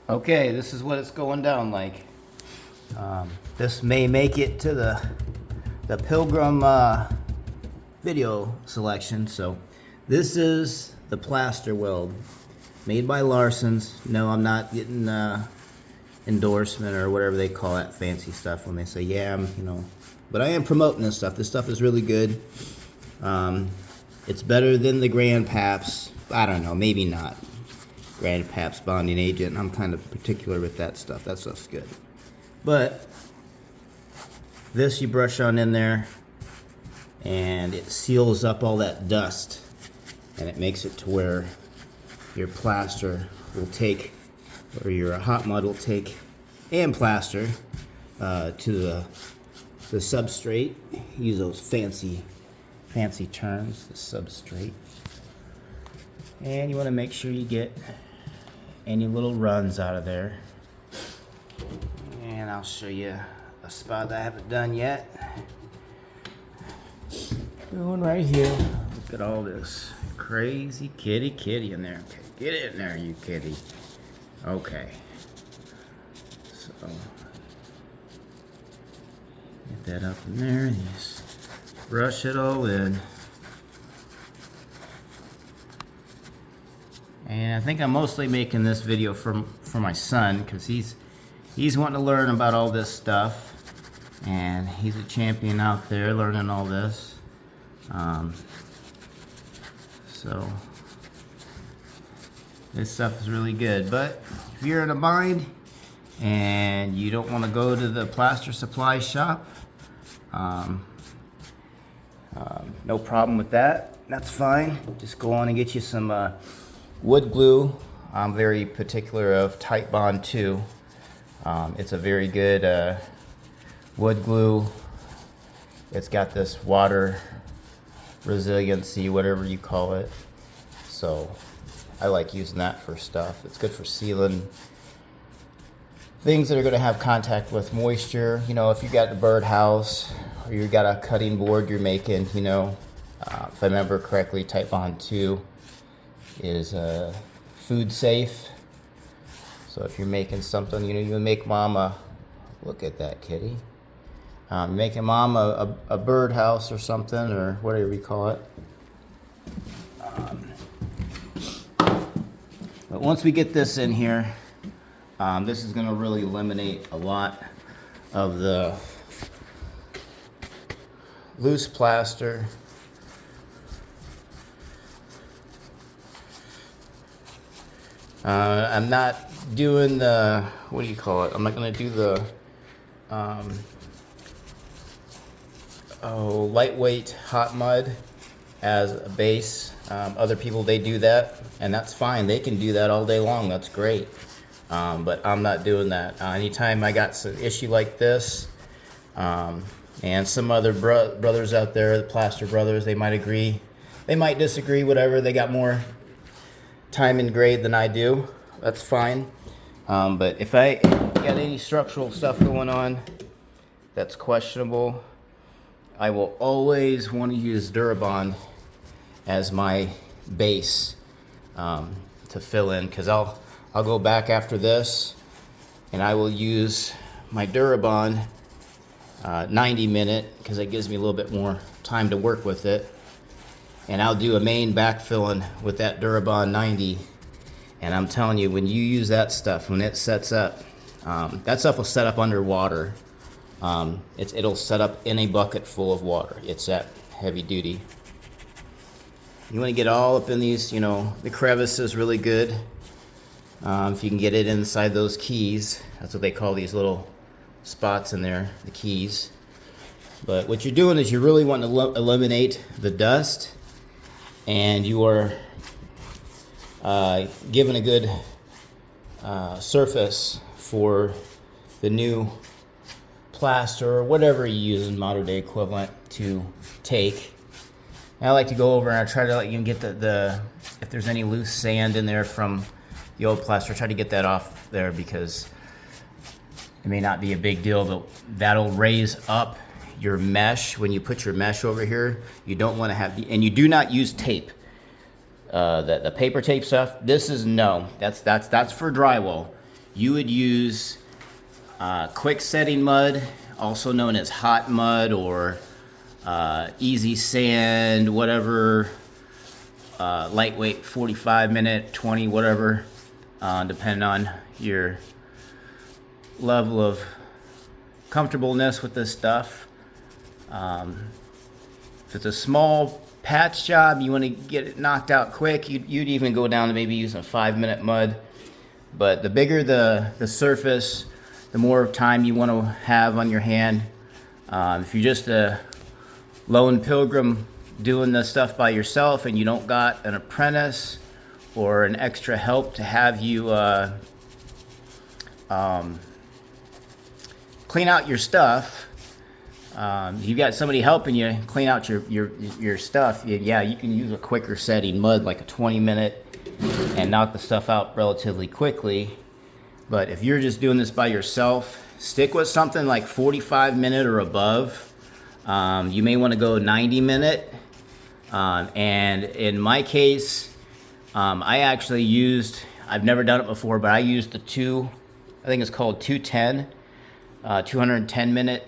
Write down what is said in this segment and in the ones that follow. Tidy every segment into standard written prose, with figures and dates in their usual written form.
Okay, this is what it's going down like. This may make it to the Pilgrim video selection. So this is the Plaster Weld made by Larson's. No, I'm not getting endorsement or whatever they call that fancy stuff when they say, yeah, but I am promoting this stuff. This stuff is really good. It's better than the Grand Paps. I don't know, maybe not. Grand Paps bonding agent. I'm kind of particular with that stuff. That stuff's good. But this you brush on in there and it seals up all that dust, and it makes it to where your plaster will take, or your hot mud will take and plaster to the substrate. Use those fancy terms, the substrate. And you want to make sure you get any little runs out of there. And I'll show you a spot that I haven't done yet. Going right here. Look at all this crazy kitty in there. Okay, get in there, you kitty. Okay. So get that up in there and just brush it all in. And I think I'm mostly making this video for my son, because he's wanting to learn about all this stuff, and he's a champion out there learning all this. So this stuff is really good. But if you're in a bind and you don't want to go to the plaster supply shop, no problem with that. That's fine. Just go on and get you some wood glue. I'm very particular of Titebond 2. It's a very good wood glue. It's got this water resiliency, whatever you call it. So I like using that for stuff. It's good for sealing things that are going to have contact with moisture. You know, if you got a birdhouse or you got a cutting board you're making, if I remember correctly, Titebond 2 is food safe. So if you're making something, you make mom look at that kitty. Making mom a birdhouse or something, or whatever you call it. But once we get this in here, this is going to really eliminate a lot of the loose plaster. I'm not doing the, what do you call it? I'm not going to do the lightweight hot mud as a base. Other people, they do that, and that's fine. They can do that all day long. That's great. But I'm not doing that. Anytime I got some issue like this, and some other brothers out there, the Plaster Brothers, they might agree, they might disagree, whatever. They got more time in grade than I do. That's fine. But if I got any structural stuff going on that's questionable, I will always want to use Durabond as my base to fill in, because I'll go back after this and I will use my Durabond 90 minute, because it gives me a little bit more time to work with it. And I'll do a main backfilling with that Durabond 90. And I'm telling you, when you use that stuff, when it sets up, that stuff will set up underwater. It'll set up in a bucket full of water. It's that heavy duty. You want to get all up in these, the crevices really good. If you can get it inside those keys, that's what they call these little spots in there, the keys. But what you're doing is you really want to eliminate the dust, and you are given a good surface for the new plaster or whatever you use in modern day equivalent to take. And I like to go over and I try to let you get the if there's any loose sand in there from the old plaster, try to get that off there, because it may not be a big deal, but that'll raise up your mesh. When you put your mesh over here, you don't want to have, and you do not use tape. The paper tape stuff, this is no. That's for drywall. you would use quick setting mud, also known as hot mud or easy sand, whatever, lightweight 45-minute, 20, whatever, depending on your level of comfortableness with this stuff. If it's a small patch job, you want to get it knocked out quick, you'd even go down to maybe using a 5-minute mud. But the bigger the surface, the more time you want to have on your hand. If you're just a lone pilgrim doing this stuff by yourself and you don't got an apprentice or an extra help to have you clean out your stuff, you got somebody helping you clean out your stuff, yeah, you can use a quicker setting mud, like a 20-minute, and knock the stuff out relatively quickly. But if you're just doing this by yourself, stick with something like 45-minute or above. You may want to go 90-minute. And in my case, I actually used, I've never done it before, but I used the I think it's called 210-minute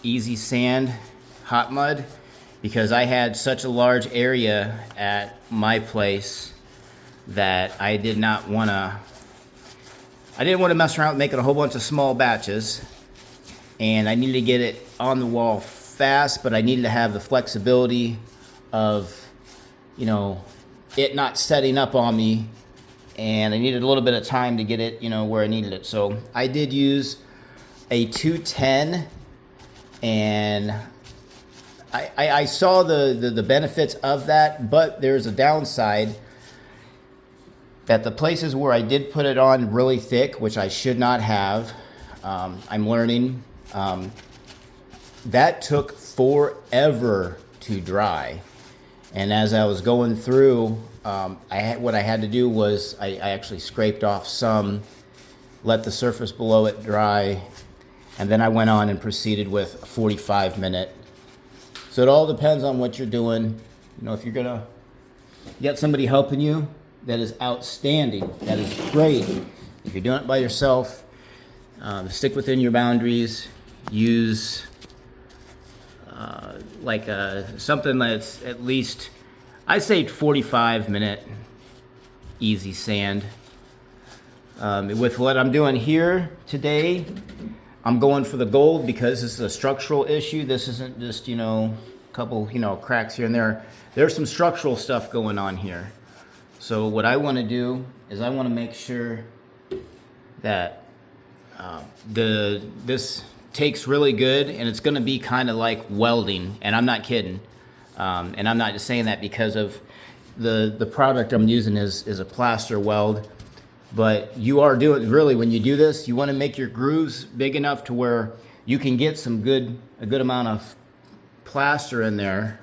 easy sand hot mud, because I had such a large area at my place that I didn't want to mess around with making a whole bunch of small batches, and I needed to get it on the wall fast, but I needed to have the flexibility of, you know, it not setting up on me, and I needed a little bit of time to get it, you know, where I needed it. So I did use a 210, and I saw the benefits of that, but there's a downside that the places where I did put it on really thick, which I should not have, I'm learning, that took forever to dry. And as I was going through, what I had to do was I actually scraped off some, let the surface below it dry, and then I went on and proceeded with a 45-minute. So it all depends on what you're doing. You know, if you're gonna get somebody helping you, that is outstanding. That is great. If you're doing it by yourself, stick within your boundaries. Use something that's at least, I'd say 45-minute easy sand. With what I'm doing here today, I'm going for the gold because this is a structural issue. This isn't just, you know, a couple, you know, cracks here and there. There's some structural stuff going on here. So what I want to do is I want to make sure that this takes really good, and it's going to be kind of like welding, and I'm not kidding. And I'm not just saying that because of the product I'm using is a Plaster Weld. But you are doing, really, when you do this, you want to make your grooves big enough to where you can get a good amount of plaster in there,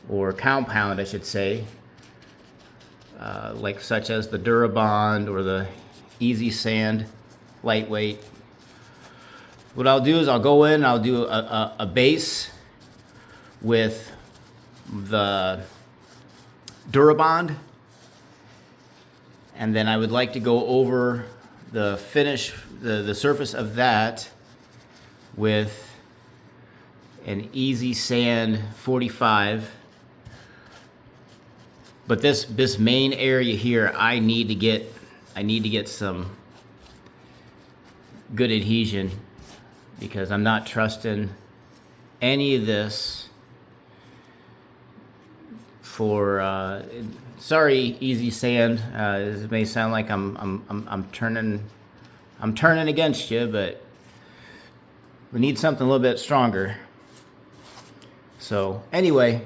or compound, I should say, like such as the Durabond or the Easy Sand, lightweight. What I'll do is I'll go in, I'll do a base with the Durabond, and then I would like to go over the finish, the surface of that with an Easy Sand 45. But this main area here, I need to get some good adhesion, because I'm not trusting any of this for sorry, Easy Sand. This may sound like I'm turning against you, but we need something a little bit stronger. So anyway,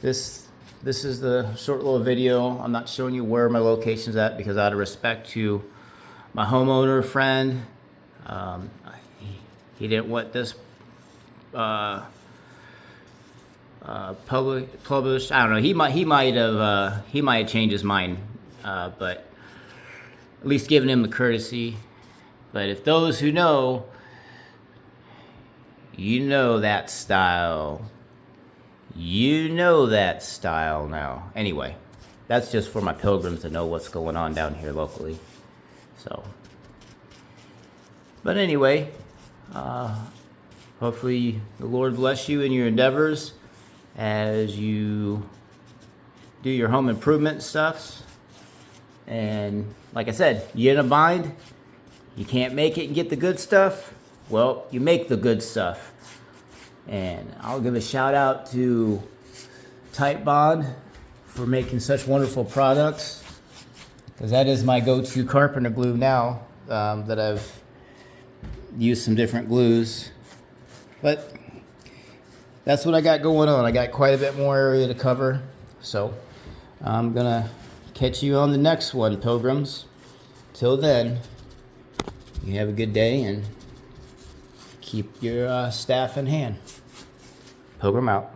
this is the short little video. I'm not showing you where my location's at because out of respect to my homeowner friend, he didn't want this published. I don't know. He might have changed his mind, but at least giving him the courtesy. But if those who know, you know that style. You know that style now. Anyway, that's just for my pilgrims to know what's going on down here locally. So, but anyway, hopefully the Lord bless you in your endeavors as you do your home improvement stuffs. And like I said, you in a bind, you can't make it and get the good stuff, well, you make the good stuff. And I'll give a shout out to Tight Bond for making such wonderful products, because that is my go-to carpenter glue now, that I've used some different glues. But that's what I got going on. I got quite a bit more area to cover. So I'm gonna catch you on the next one, pilgrims. Till then, you have a good day and keep your staff in hand. Pilgrim out.